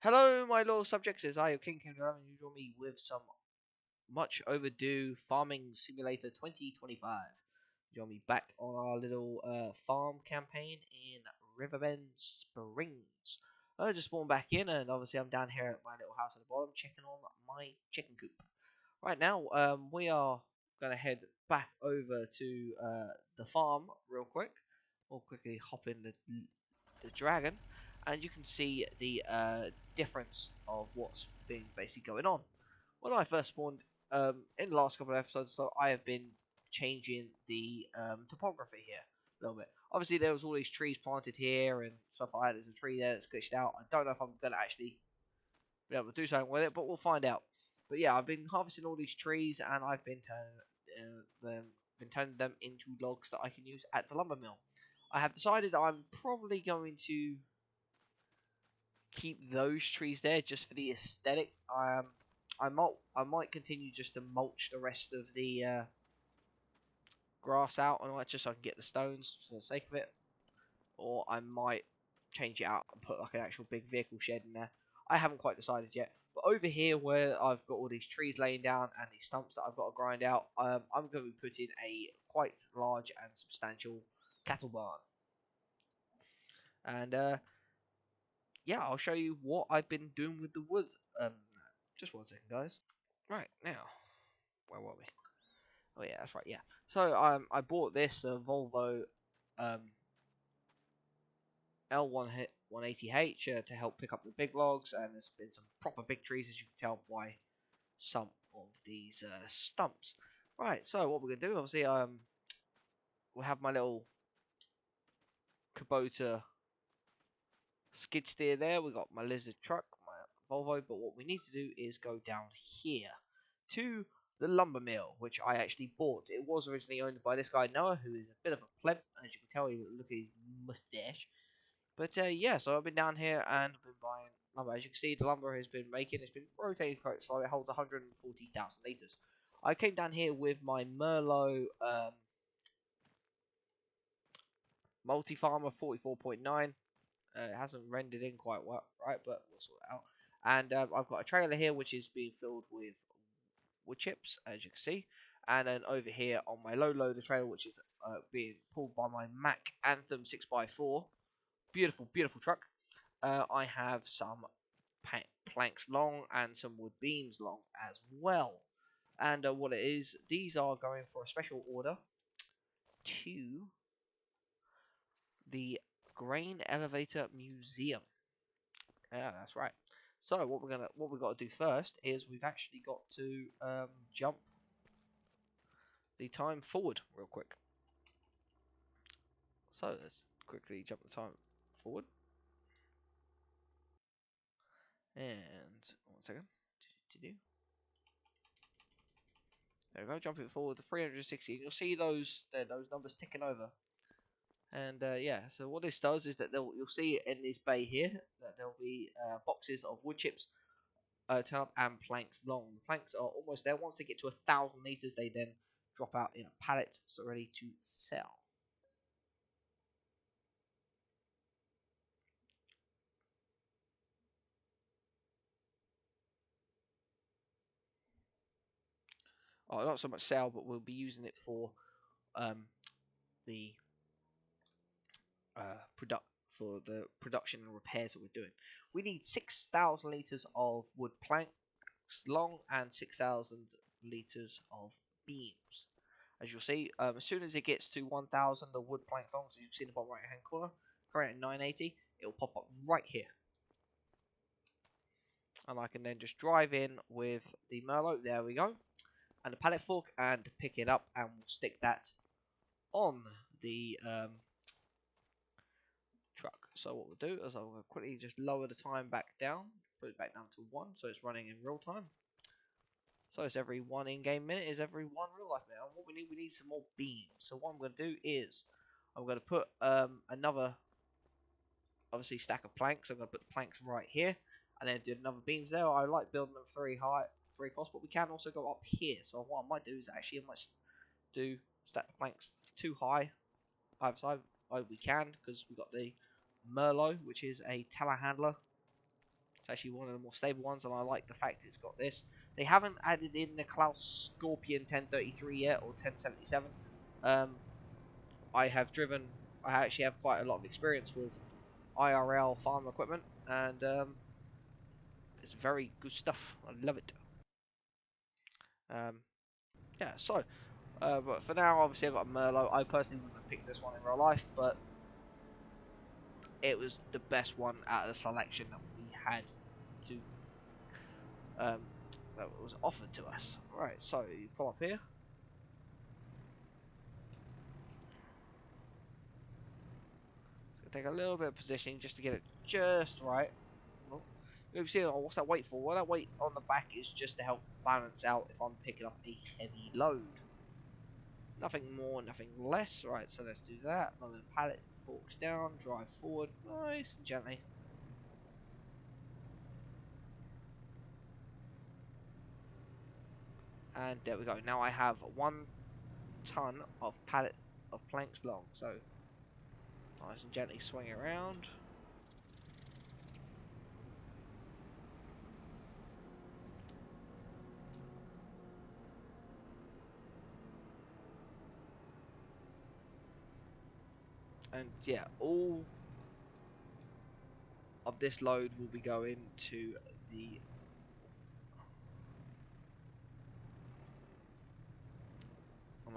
Hello, my loyal subjects. It's I, your King King, and you join me with some much overdue Farming Simulator 2025. Join me back on our little farm campaign in Riverbend Springs. I just spawned back in, and obviously I'm down here at my little house at the bottom, checking on my chicken coop. Right now, we are gonna head back over to the farm real quick. We'll quickly hop in the dragon, and you can see the difference of what's been basically going on. When I first spawned in the last couple of episodes, so I have been changing the topography here a little bit. Obviously, there was all these trees planted here and stuff like that. There's a tree there that's glitched out. I don't know if I'm gonna actually be able to do something with it, but we'll find out. But yeah, I've been harvesting all these trees, and I've been turning them into logs that I can use at the lumber mill. I have decided I'm probably going to keep those trees there just for the aesthetic. I might continue just to mulch the rest of the grass out and just so I can get the stones for the sake of it, or I might change it out and put like an actual big vehicle shed in there. I haven't quite decided yet. But over here, where I've got all these trees laying down and these stumps that I've got to grind out, I'm going to be putting a quite large and substantial cattle barn. And yeah, I'll show you what I've been doing with the wood. Just one second, guys. Right now, where were we? Oh yeah, that's right. Yeah. So I bought this Volvo um, L180H to help pick up the big logs, and there's been some proper big trees, as you can tell by some of these stumps. Right. So what we're gonna do, obviously, we'll have my little Kubota skid steer there. We got my Lizard truck, my Volvo, but what we need to do is go down here to the lumber mill, which I actually bought. It was originally owned by this guy Noah, who is a bit of a pleb, as you can tell. Look at his mustache. But yeah, so I've been down here and I've been buying lumber. As you can see, the lumber has been making. It's been rotating quite slowly. It holds 140,000 liters. I came down here with my Merlot multi farmer 44.9. It hasn't rendered in quite well, right, but we'll sort it out. And I've got a trailer here which is being filled with wood chips, as you can see. And then over here on my low loader trailer, which is being pulled by my Mack Anthem 6x4. Beautiful, beautiful truck. I have some planks long and some wood beams long as well. And what it is, these are going for a special order to the Grain Elevator Museum. Yeah, that's right. So what we've got to do first is we've actually got to jump the time forward real quick. So let's quickly jump the time forward. And 1 second. There we go, jump it forward to 360. And you'll see those numbers ticking over. And yeah, so what this does is that you'll see in this bay here that there'll be boxes of wood chips turn up and planks long. The planks are almost there. Once they get to 1,000 liters, they then drop out in a pallet, so ready to sell. Oh, not so much sell, but we'll be using it for um, the for the production and repairs that we're doing. We need 6,000 liters of wood planks long and 6,000 liters of beams. As you'll see, as soon as it gets to 1,000, the wood planks long, so you can see in the bottom right hand corner, currently at 980, it'll pop up right here. And I can then just drive in with the Merlot, there we go, and the pallet fork, and pick it up, and we'll stick that on the truck. So what we'll do is I'll quickly just lower the time back down, put it back down to 1, so it's running in real time. So it's every 1 in-game minute is every 1 real life minute. And what we need some more beams. So what I'm going to do is I'm going to put another obviously stack of planks. I'm going to put the planks right here, and then do another beams there. I like building them 3 high, 3 across, but we can also go up here. So what I might do is actually I might do stack the planks 2 high either side. We can, because we've got the Merlot, which is a telehandler It's actually one of the more stable ones, and I like the fact it's got this. They haven't added in the Klaus Scorpion 1033 yet, or 1077. I have driven. I actually have quite a lot of experience with IRL farm equipment, and it's very good stuff. I love it. Yeah, so, but for now, obviously, I've got a Merlot. I personally wouldn't have picked this one in real life, but it was the best one out of the selection that we had to, that was offered to us. Right, so you pull up here. It's gonna take a little bit of positioning just to get it just right. Well, you'll see, oh, what's that weight for? Well, that weight on the back is just to help balance out if I'm picking up a heavy load. Nothing more, nothing less. Right, so let's do that. Lower the pallet, forks down, drive forward, nice and gently. And there we go. Now I have 1 ton of pallet of planks long. So nice and gently swing around. And yeah, all of this load will be going to the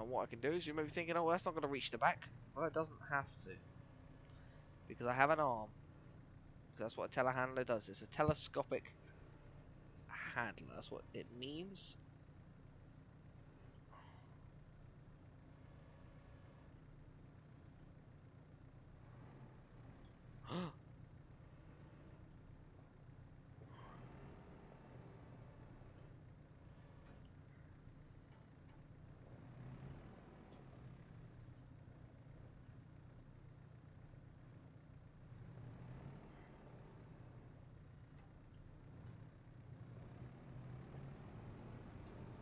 and what I can do is you may be thinking, oh, that's not going to reach the back. Well, it doesn't have to, because I have an arm. That's what a telehandler does. It's a telescopic handler. That's what it means.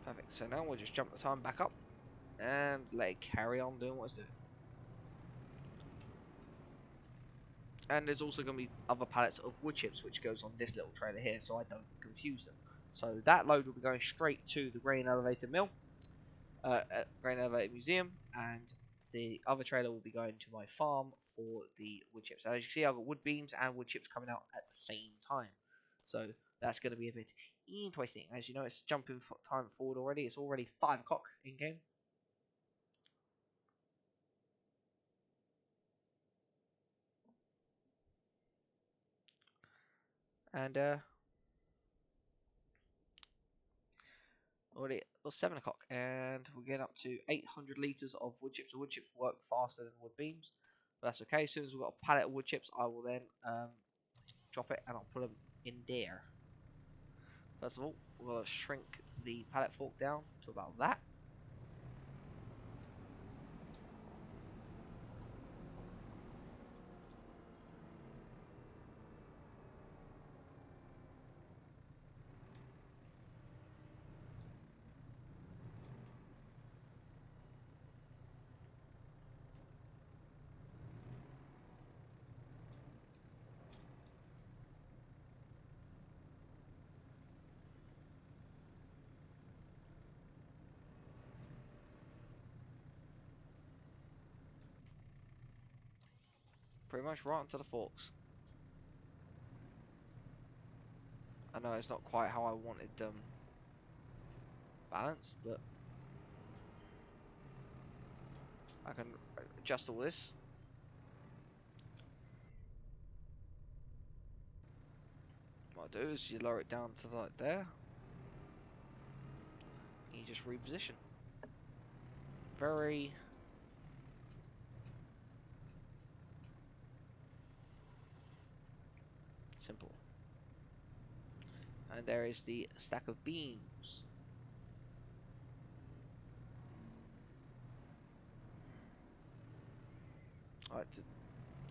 Perfect. So now we'll just jump the time back up and let it carry on doing what it's doing. And there's also going to be other pallets of wood chips which goes on this little trailer here, so I don't confuse them. So that load will be going straight to the grain elevator mill, grain elevator museum, and the other trailer will be going to my farm for the wood chips. And as you can see, I've got wood beams and wood chips coming out at the same time. So that's going to be a bit interesting. As you know, it's jumping time forward already. It's already 5 o'clock in game. And already well, 7 o'clock, and we're getting up to 800 litres of wood chips. The wood chips work faster than wood beams, but that's okay. As soon as we've got a pallet of wood chips, I will then drop it and I'll put them in there. First of all, we'll shrink the pallet fork down to about that. Pretty much right onto the forks. I know it's not quite how I wanted them balanced, but I can adjust all this. What I do is you lower it down to like there, and you just reposition. Very simple. And there is the stack of beams.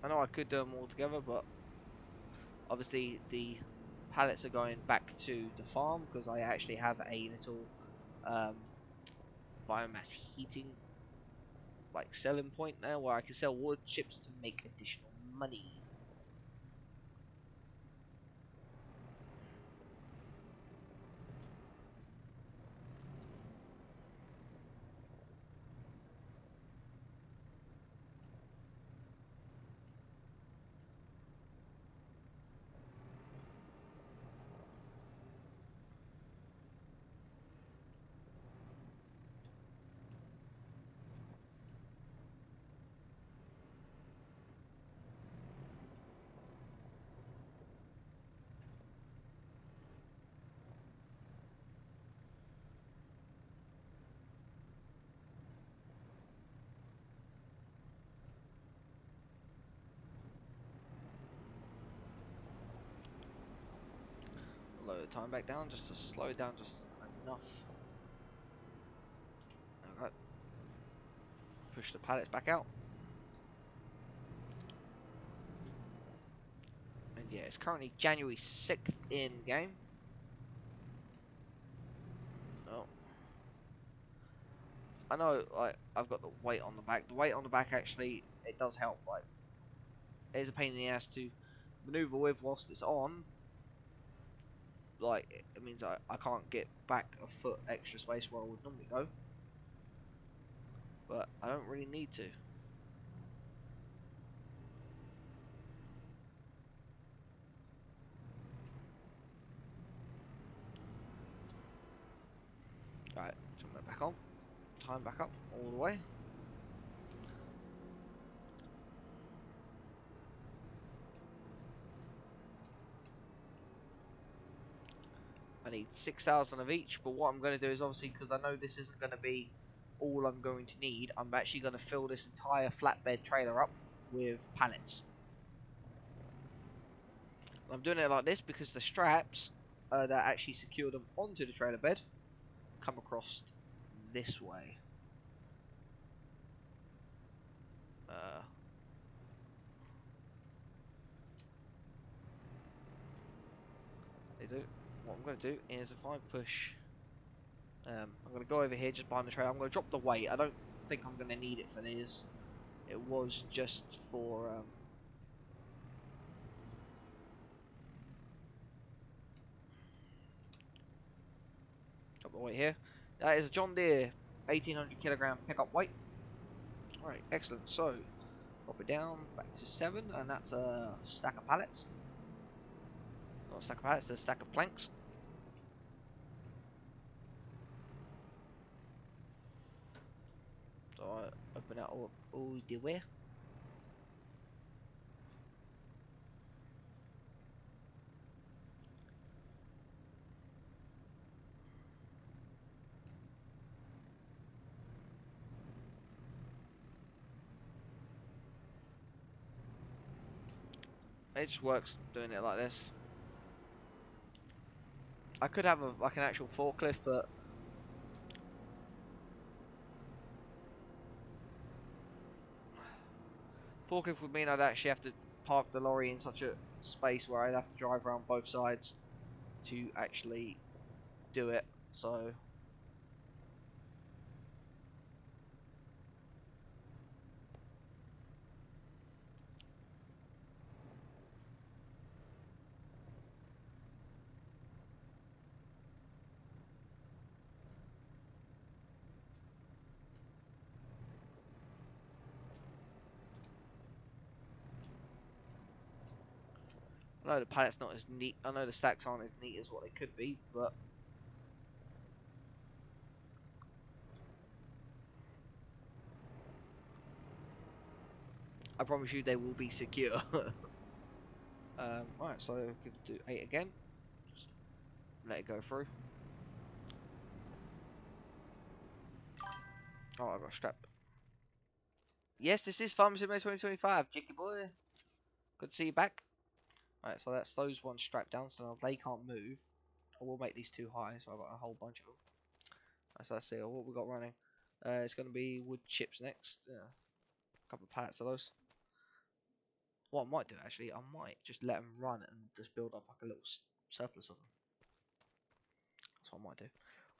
I know I could do them all together, but obviously the pallets are going back to the farm because I actually have a little um, biomass heating like selling point now where I can sell wood chips to make additional money. time back down just to slow it down just enough. Alright. Push the pallets back out. And yeah, it's currently January 6th in game. Oh. I know, like, I've got the weight on the back. The weight on the back actually, it does help. Like, it is a pain in the ass to maneuver with whilst it's on. Like, it means I can't get back a foot extra space where I would normally go. But I don't really need to. Right, turn that back on. Time back up all the way. I need 6,000 of each, but what I'm going to do is obviously, because I know this isn't going to be all I'm going to need, I'm actually going to fill this entire flatbed trailer up with pallets. I'm doing it like this because the straps that actually secure them onto the trailer bed come across this way. They do. What I'm going to do is if I push, I'm going to go over here just behind the trailer. I'm going to drop the weight. I don't think I'm going to need it for these. It was just for drop the weight here. That is a John Deere 1800 kilogram pickup weight. Alright, excellent. So drop it down back to 7, and that's a stack of pallets. Not a stack of pallets, it's a stack of planks. So I open that all the way. It just works doing it like this. I could have like an actual forklift, but forklift would mean I'd actually have to park the lorry in such a space where I'd have to drive around both sides to actually do it. So I know the pallet's not as neat. I know the stacks aren't as neat as what they could be, but I promise you they will be secure. Right, so we could do 8 again. Just let it go through. Oh, I got a strap. Yes, this is Farming Simulator 2025. Jicky boy. Good to see you back. Right, so that's those ones strapped down, so now they can't move. I will make these too high, so I've got a whole bunch of them. Right, so let's see what we got running. It's going to be wood chips next. Yeah, a couple of pallets of those. What I might do actually, I might just let them run and just build up like a little surplus of them. That's what I might do.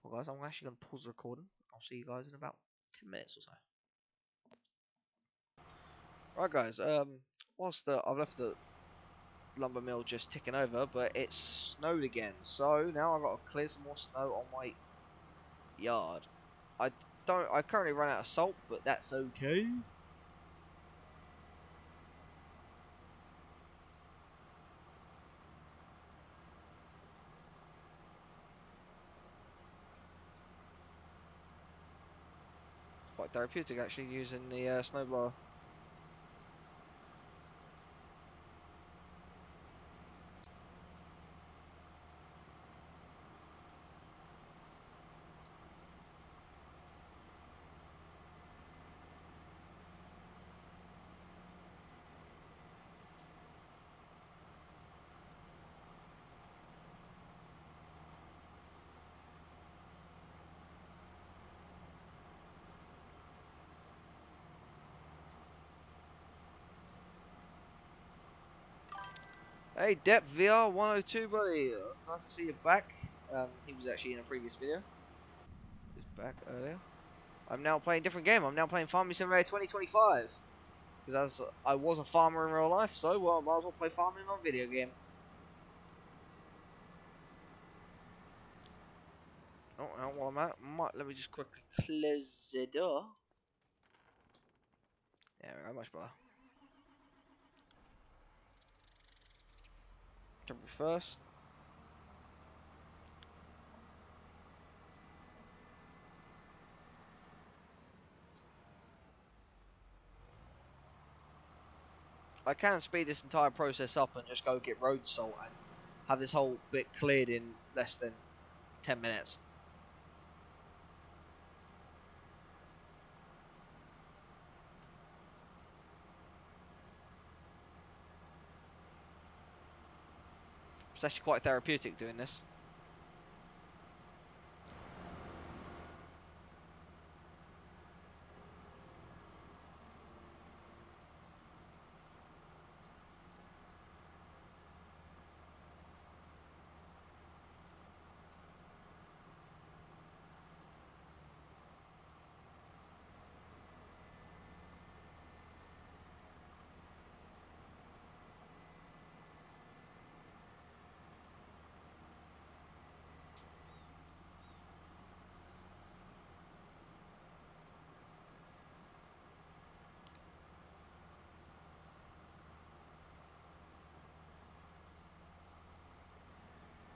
Well, guys, I'm actually going to pause the recording. I'll see you guys in about 10 minutes or so. Right, guys. Whilst I've left the lumber mill just ticking over, but it's snowed again. So now I've got to clear some more snow on my yard. I currently run out of salt, but that's okay. It's quite therapeutic actually using the snowblower. Hey, Dep VR 102, buddy. Nice to see you back. He was actually in a previous video. He was back earlier. I'm now playing a different game. I'm now playing Farming Simulator 2025. Because I was a farmer in real life, so well, I might as well play farming on video game. Oh, while I'm at, let me just quickly close the door. There we go, much better. Jump first. I can speed this entire process up and just go get road salt and have this whole bit cleared in less than 10 minutes. It's actually quite therapeutic doing this.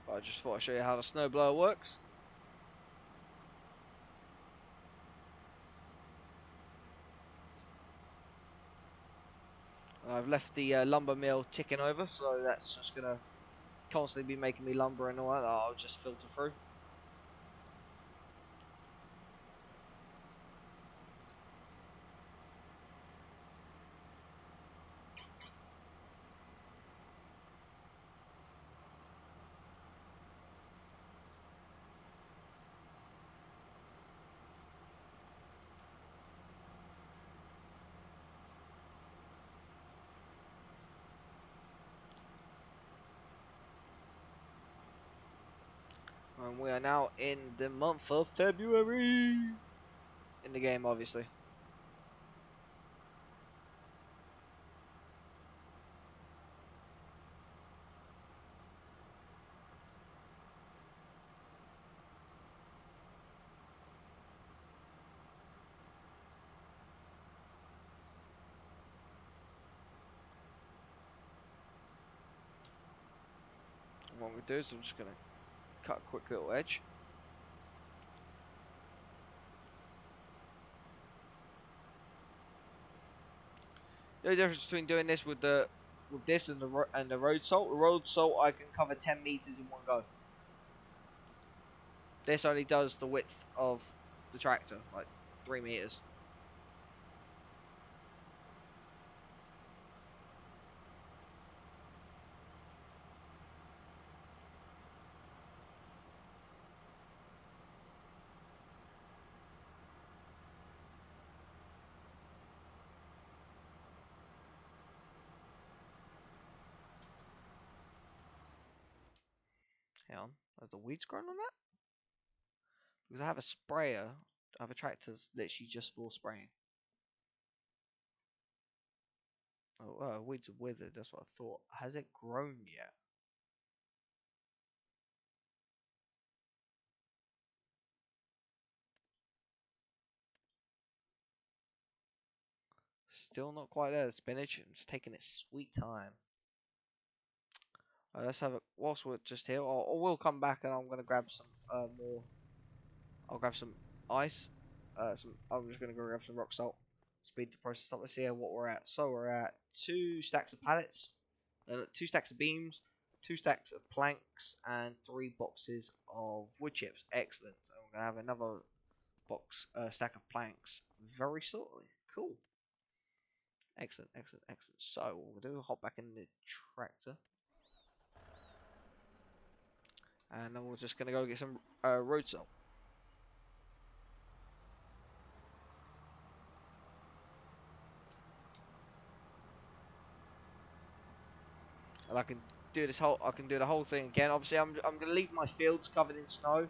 But I just thought I'd show you how the snowblower works. And I've left the lumber mill ticking over, so that's just going to constantly be making me lumber and all that. I'll just filter through. And we are now in the month of February. In the game, obviously. And what we do is I'm just going to cut a quick little edge. The difference between doing this with this and the road salt. The road salt I can cover 10 meters in one go. This only does the width of the tractor, like 3 meters. Hang on, are the weeds growing on that? Because I have a sprayer. I have a tractor literally just for spraying. Oh, weeds are withered. That's what I thought. Has it grown yet? Still not quite there. The spinach. It's taking its sweet time. Let's have it. Whilst we're just here, I will come back and I'm gonna grab some more. I'll grab some ice. I'm just gonna go grab some rock salt. Speed the process up. Let's see what we're at. So we're at 2 stacks of pallets, 2 stacks of beams, 2 stacks of planks, and 3 boxes of wood chips. Excellent. And we're gonna have another stack of planks very shortly. Cool. Excellent, excellent, excellent. So what we'll do, hop back in the tractor. And then we're just going to go get some road salt. And I can do this whole. I can do the whole thing again. Obviously, I'm gonna leave my fields covered in snow.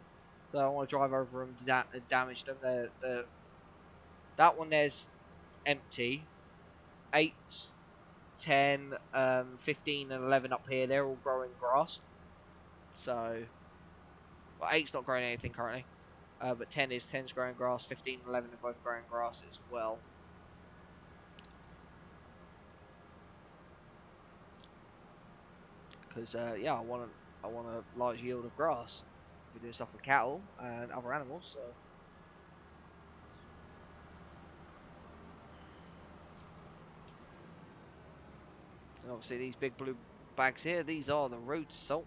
So I don't want to drive over them and damage them. That one there's empty. 8, 10, 15, and 11 up here. They're all growing grass. So, well, 8's not growing anything currently. But 10's growing grass. 15 and 11 are both growing grass as well. Because yeah, I want a large yield of grass. We're doing stuff with cattle and other animals, so. And obviously these big blue bags here, these are the road salt.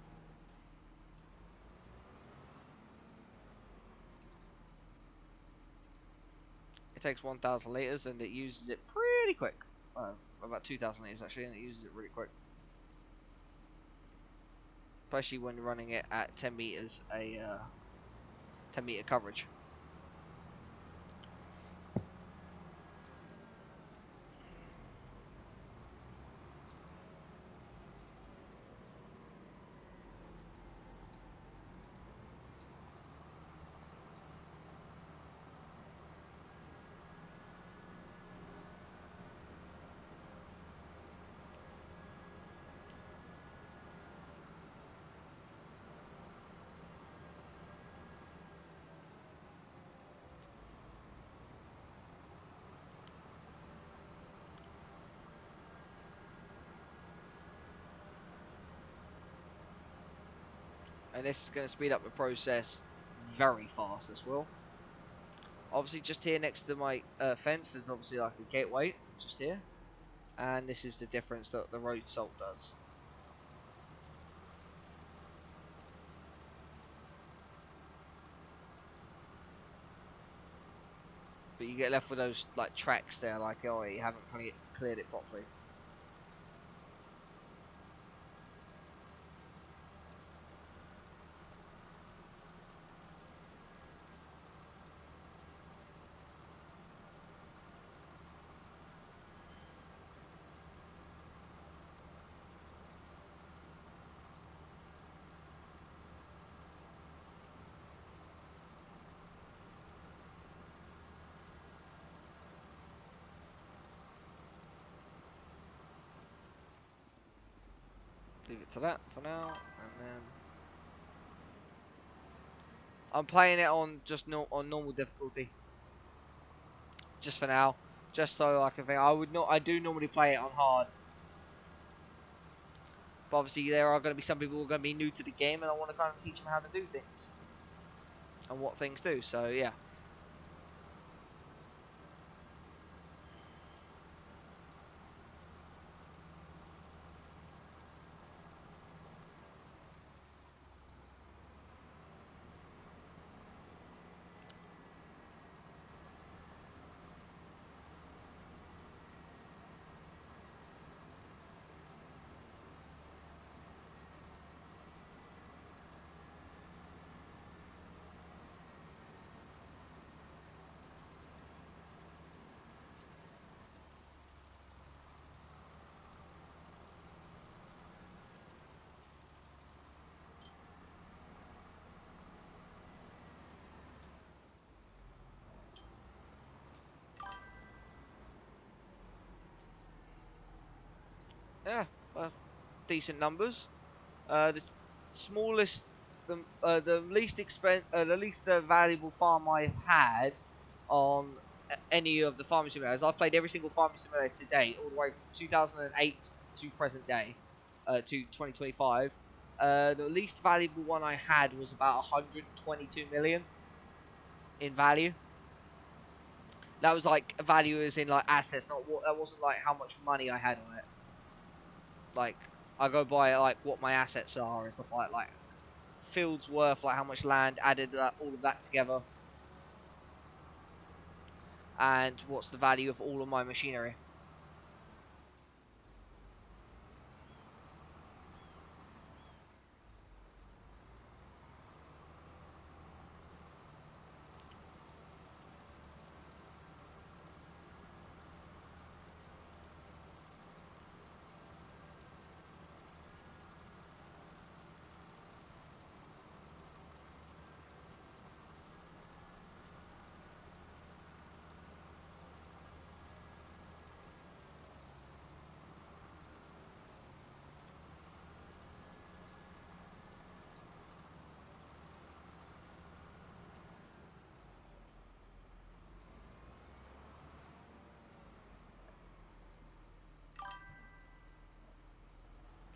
It takes 1,000 litres and it uses it pretty quick. About 2,000 litres actually, and it uses it really quick. Especially when you're running it at 10 metres, 10 metre coverage. And this is going to speed up the process very fast as well. Obviously, just here next to my fence, there's obviously like a gateway, just here. And this is the difference that the road salt does. But you get left with those like tracks there, like, oh, you haven't cleared it properly. Leave it to that for now, and then I'm playing it on just on normal difficulty, just for now, just so I can think. I do normally play it on hard, but obviously there are going to be some people who are going to be new to the game, and I want to kind of teach them how to do things and what things do. So yeah. Yeah, decent numbers. The smallest, the least valuable farm I've had on any of the farming simulators. I've played every single farming simulator to date, all the way from 2008 to present day, to 2025. The least valuable one I had was about 122 million in value. That was like value as in like assets, not what. That wasn't like how much money I had on it. Like I go by like what my assets are and stuff like fields worth, like how much land, added all of that together, and what's the value of all of my machinery.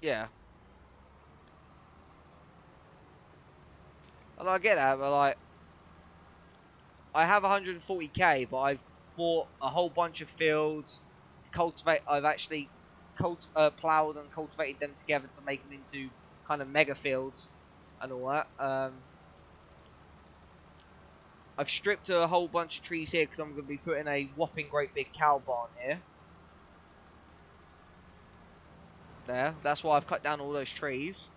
Yeah. And I get that, but like, I have 140k, but I've bought a whole bunch of fields. I've actually plowed and cultivated them together to make them into kind of mega fields and all that. I've stripped a whole bunch of trees here because I'm going to be putting a whopping great big cow barn here. There. That's why I've cut down all those trees.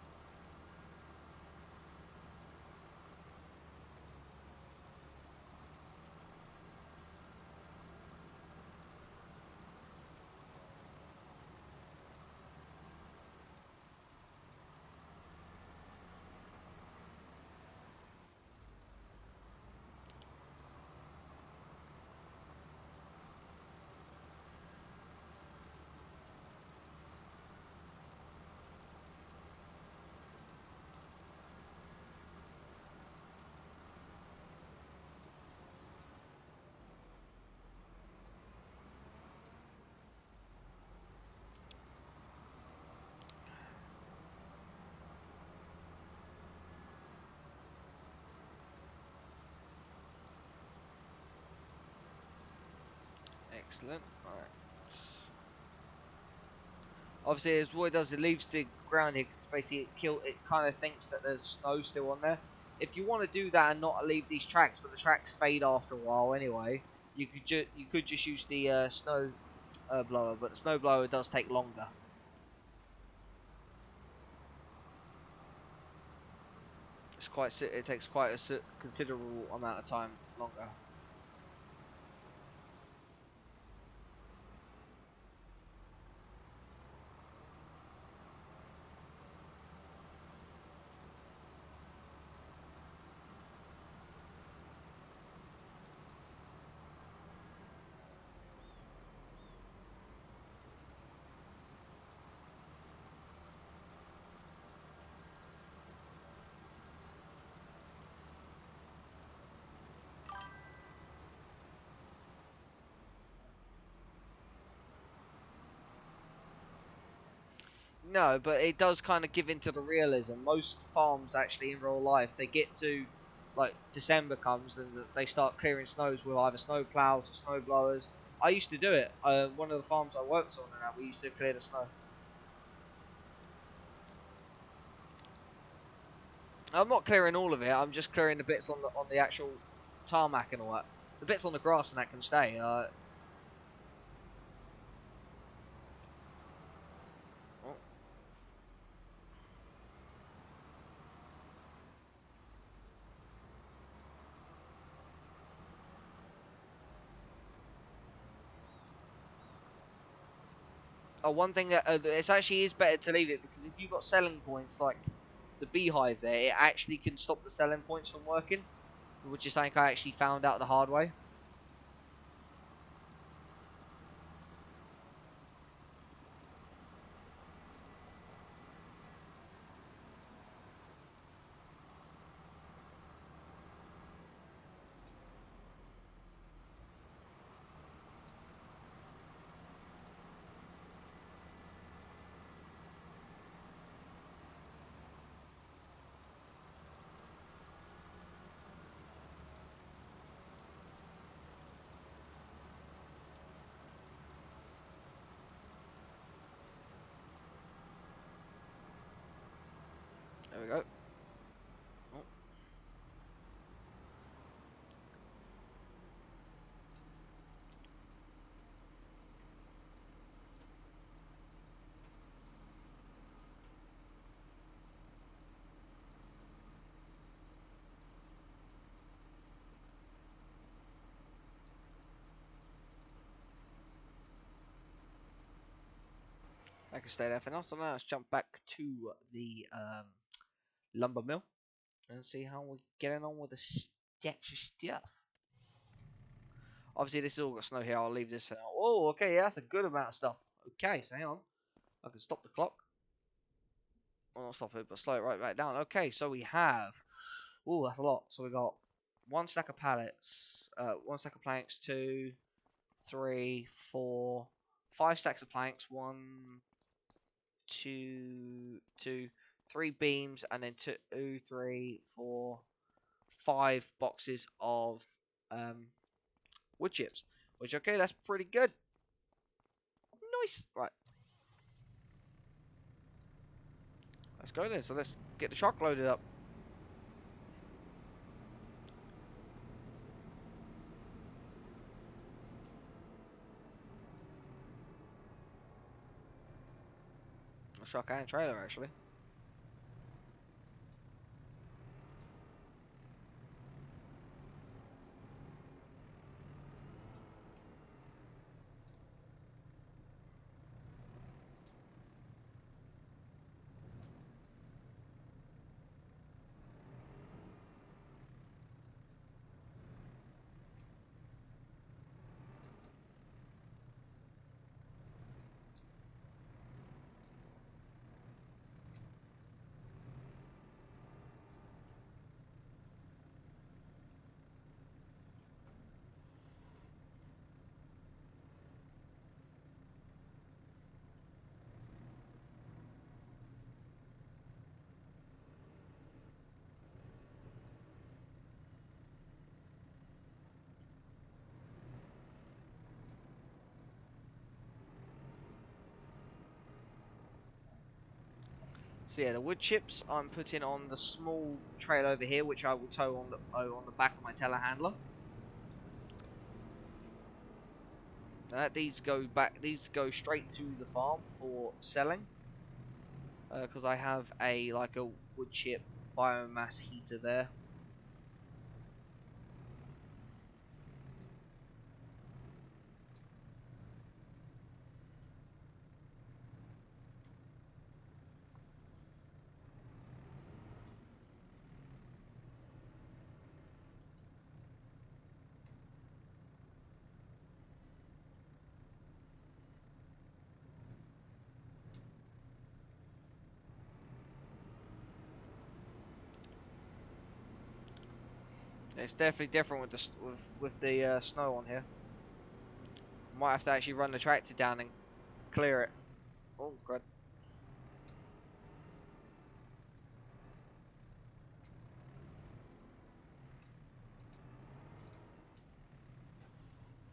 Excellent. Alright. Obviously, as what it does, it leaves the ground here because basically it kind of thinks that there's snow still on there. If you want to do that and not leave these tracks, but the tracks fade after a while anyway, you could just use the snow blower, but the snow blower does take longer. It takes quite a considerable amount of time longer. No, but it does kind of give into the realism. Most farms actually in real life, they get to like December comes and they start clearing snows with either snow plows or snow blowers. I used to do it. One of the farms I worked on, and that we used to clear the snow. I'm not clearing all of it. I'm just clearing the bits on the actual tarmac and all that. The bits on the grass and that can stay. Oh, one thing that it's actually is better to leave it because if you've got selling points like the beehive there, it actually can stop the selling points from working, which is something I actually found out the hard way. There we go. Oh, I can stay there for now. So now let's jump back to the lumber mill and see how we're getting on with the stacks of stuff. Obviously, this has all got snow here. I'll leave this for now. Oh, okay, yeah, that's a good amount of stuff. Okay, so hang on. I can stop the clock. Well, not stop it, but slow it right back down. Okay, so we have. Oh, that's a lot. So we got one stack of pallets, one stack of planks, two, three, four, five stacks of planks, one, three beams, and then two, three, four, 5 boxes of wood chips. Which, okay, that's pretty good. Nice. Right. Let's go then. So let's get the truck loaded up. A truck and trailer, actually. So yeah, the wood chips I'm putting on the small trailer over here, which I will tow on the back of my telehandler. These go straight to the farm for selling, because I have a wood chip biomass heater there. It's definitely different with the snow on here. Might have to actually run the tractor down and clear it. Oh god.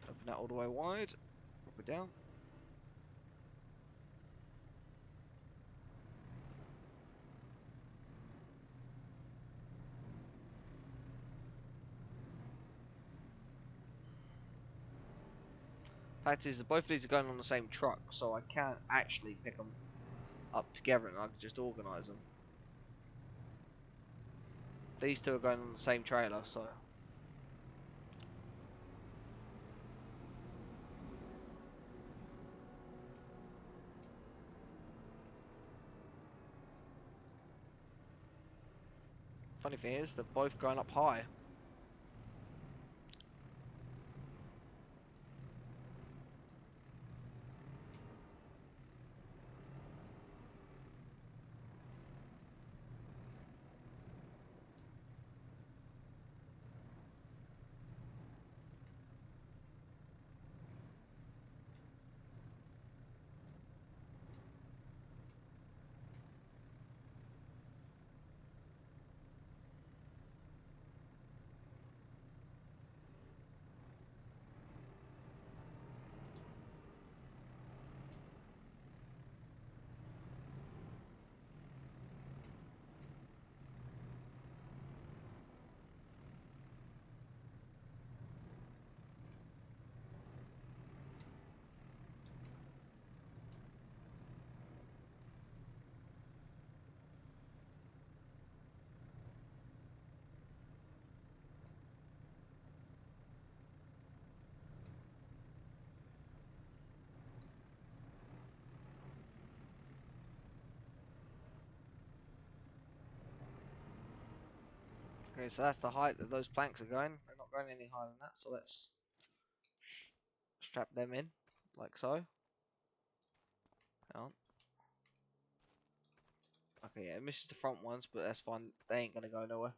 Open that all the way wide. Drop it down. Fact is, both of these are going on the same truck, so I can't actually pick them up together, and I can just organise them. These two are going on the same trailer, so. Funny thing is, they're both going up high. Okay, so that's the height that those planks are going. They're not going any higher than that, so let's strap them in, like so. Hang on. Okay, yeah, it misses the front ones, but that's fine. They ain't gonna go nowhere.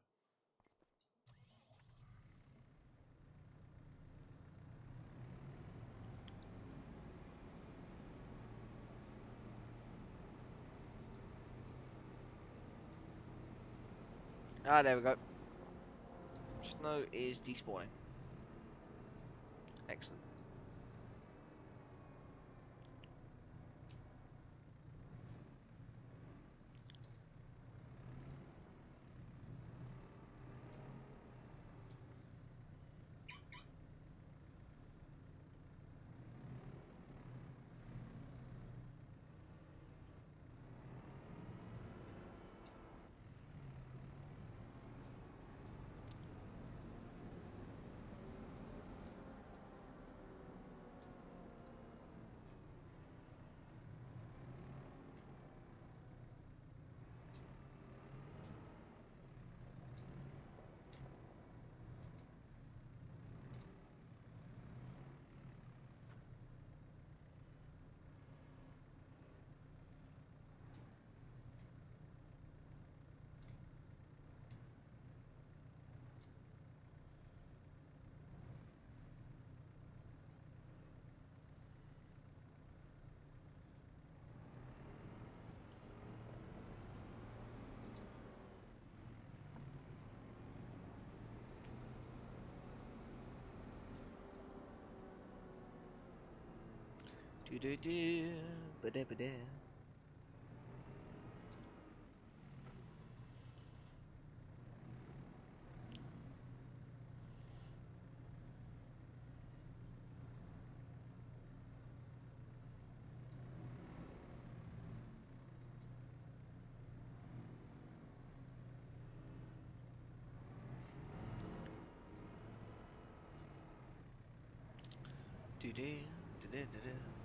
Ah, there we go. Snow is despawning. Excellent. Do do do. Ba da ba da. Do do do do do.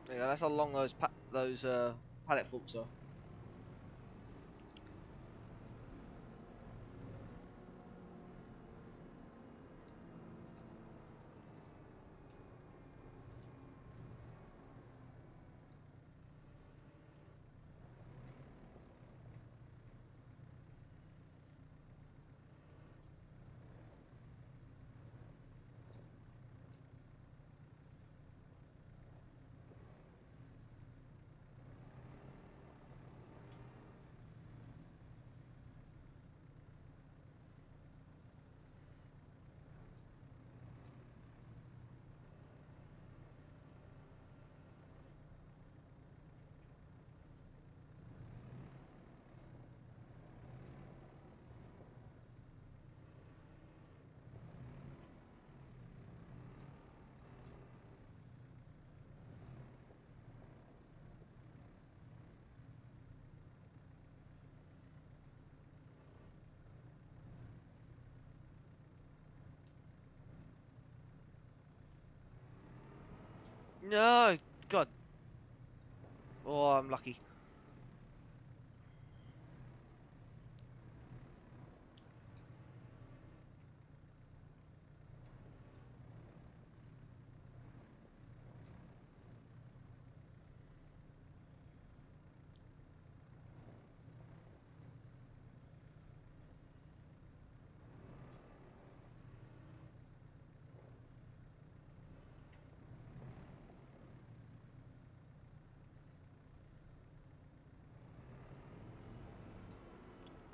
Yeah, that's how long those pallet forks are. No, God. Oh, I'm lucky.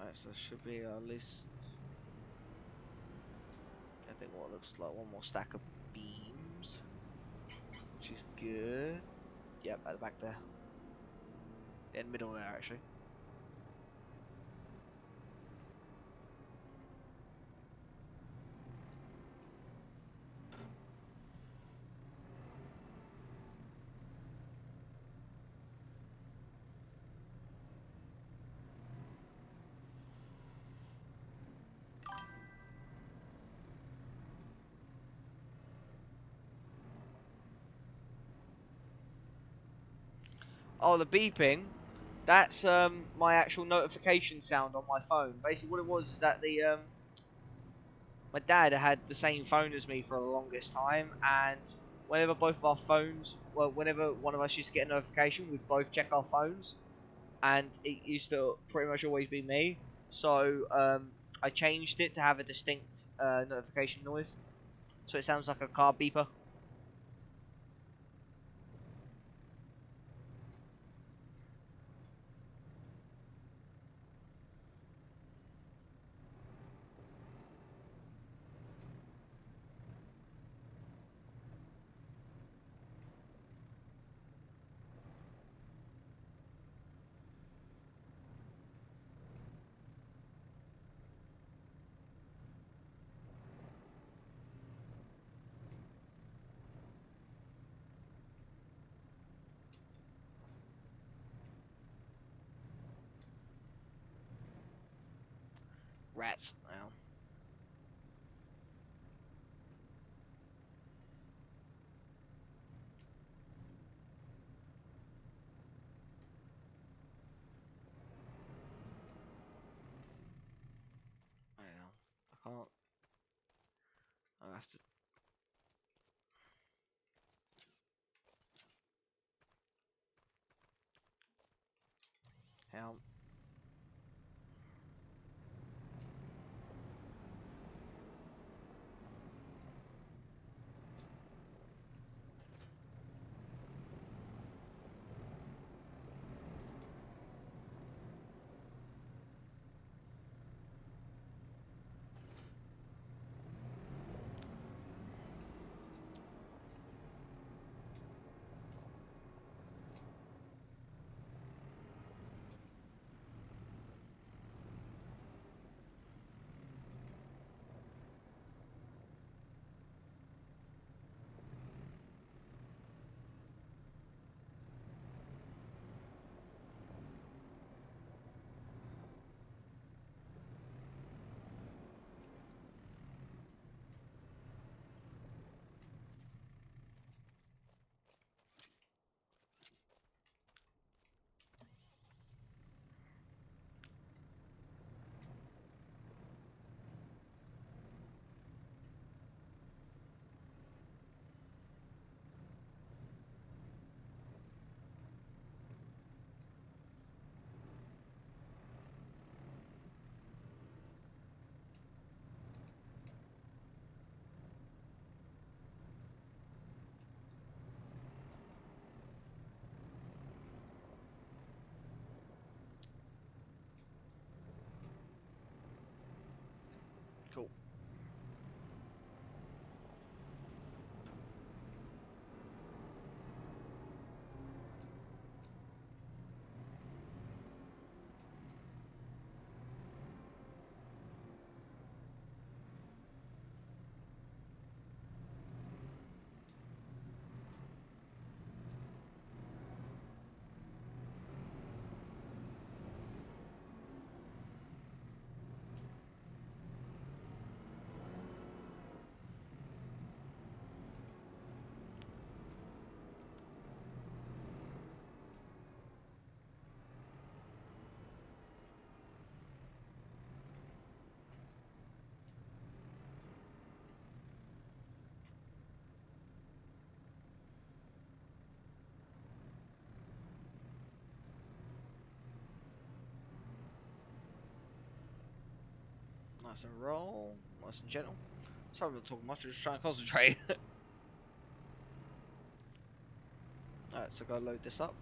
Alright, so there should be at least, I think, what looks like one more stack of beams, which is good. Yep, at the back there. In the middle there, actually. Oh, the beeping. That's my actual notification sound on my phone. Basically, what it was is that the my dad had the same phone as me for the longest time, and whenever both of our phones, well, whenever one of us used to get a notification, we'd both check our phones, and it used to pretty much always be me. So I changed it to have a distinct notification noise, so it sounds like a car beeper. Rats. Well, well, I can't. I have to. How? Cool. Nice and roll. Nice and gentle. Sorry, I'm not talking much. I'm just trying to concentrate. Alright, so go load this up.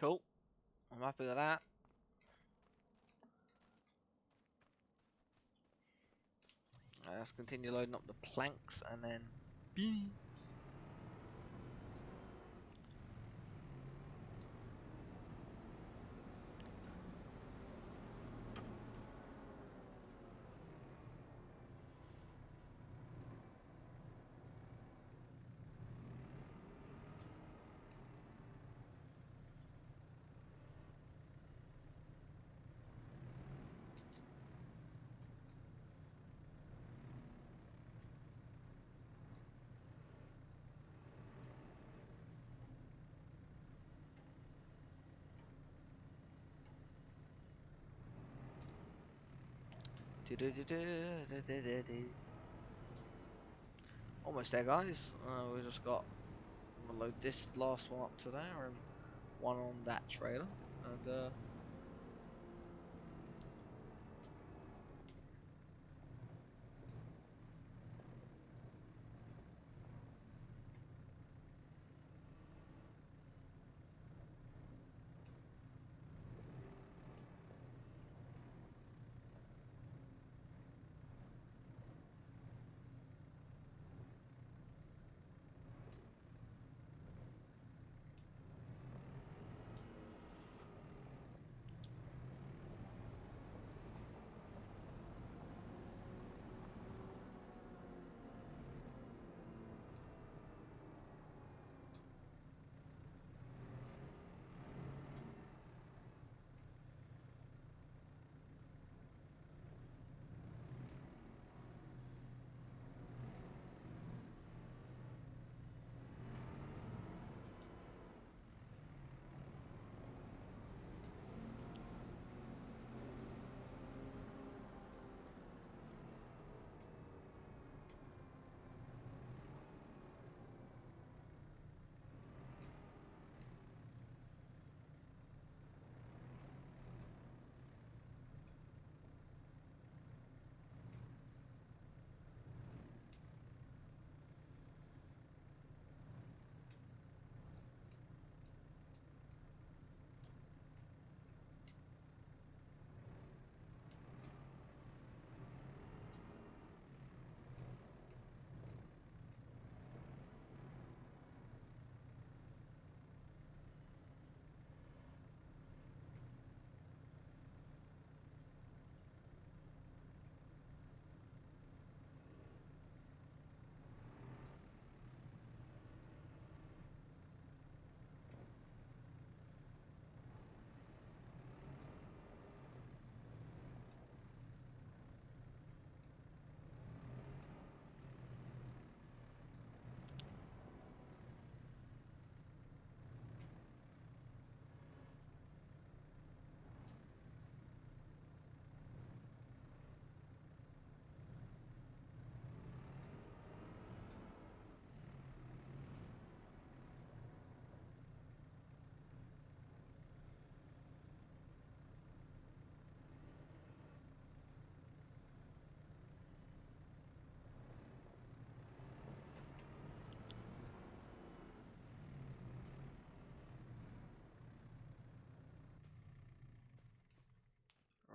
Cool. I'm happy with that. Let's continue loading up the planks and then beams. Almost there, guys. We just got to load this last one up to there and one on that trailer, and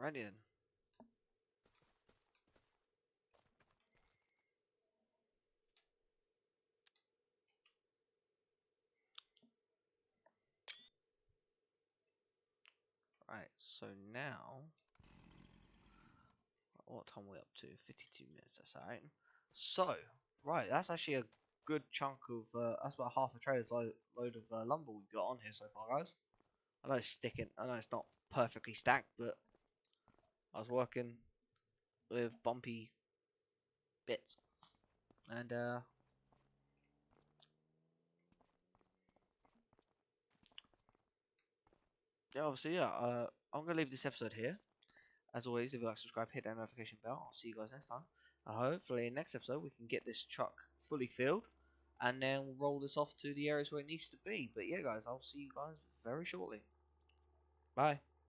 alrighty then. Right, so now, what time are we up to? 52 minutes, that's alright. So, right, that's actually a good chunk of, that's about half a trailer's load of lumber we've got on here so far, guys. I know it's sticking, I know it's not perfectly stacked, but I was working with bumpy bits. And, yeah, obviously, yeah, I'm going to leave this episode here. As always, if you like, subscribe, hit that notification bell. I'll see you guys next time. And hopefully, in the next episode, we can get this truck fully filled and then roll this off to the areas where it needs to be. But yeah, guys, I'll see you guys very shortly. Bye.